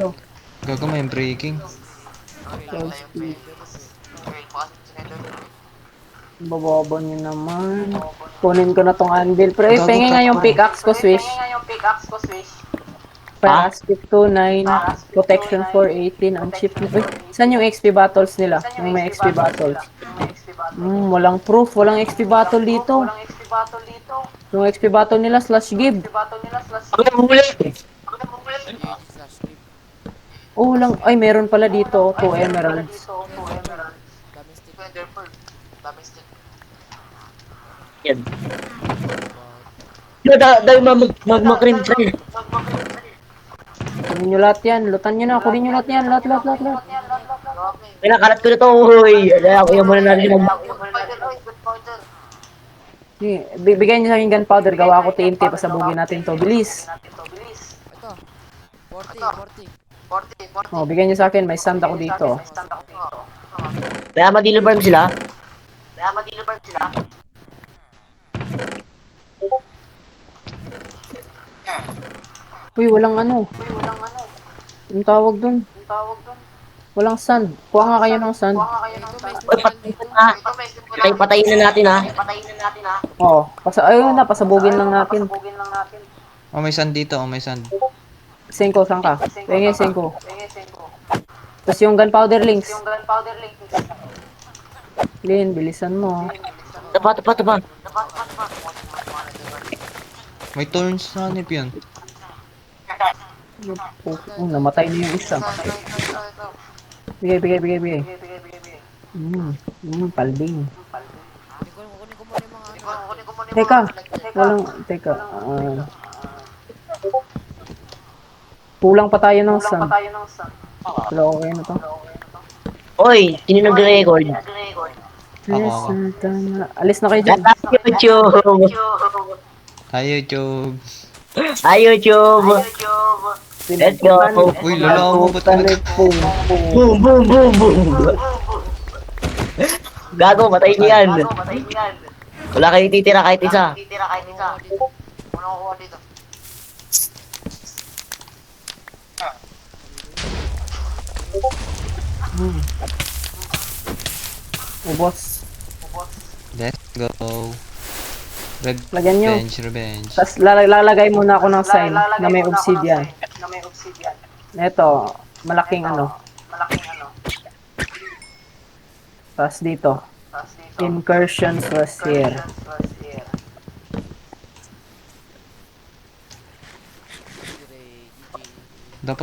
dito. Gago may breaking. Okay lang Close tayong speed. vendors eh. Babobo niyo naman. Kunin ko na tong anvil. Pero Gago, pengi nga cut yung pa. pickaxe ko, Swish. Ha? Parastic 29, protection 418, ang cheap na. Uy, saan yung XP battles nila? Yung may XP battles. Walang proof, walang XP battle dito. Yung XP battle nila slash give. Ako na huli. GG slash give. Oh, lang. Ay, meron pala dito. 2 emeralds. Ender pearl. Daming stick. Yan. About. Dahil magmakrim try. Kunin nyo lahat yan. Lutan nyo na. Kunin nyo lahat yan. Lahat, lahat, lahat, lahat. Pinakalat ko na to. Uy. Kuya muna natin mag... Sige, bigyan nyo sa akin gunpowder. Gawa ko TNT. Pasabugin natin to. Bilis. Ito. 40. Oh, bigyan nyo sa akin. May sand ako dito. Kaya madilo farm sila. Uy, walang ano. Yung tawag dun. Walang sand. Kuha nga kayo ng sand. Ito may Uy, special dito. patayin na natin ha. Oh, ayun na. Pasabugin lang natin. Oh, may sand dito. Oh, may sand. 5, saan ka? Pengi 5. Tapos yung gunpowder links. Lin, bilisan mo. Tapa. May thorns na hanip yun. Oh, namatay na yung isa. Bigay. Palbing. Kunin ko muna yung mga ano. Teka. Kulang pa tayo ng sun. Pero okay na to. Oy, sino nag-record? Yes, Ako. tama. Alis na kayo dyan. YouTube! Hi, YouTube. Hi, YouTube! Let's go! Uy, lolo mo. Ba't Boom! Gago, patayin niyo yan. Wala kayo titira kahit isa. Ubos. Let's go. Lagyan nyo. Revenge. Tapos lalagay muna ako ng sign na may obsidian. Ito, malaking ano. Tapos dito. Incursions was here.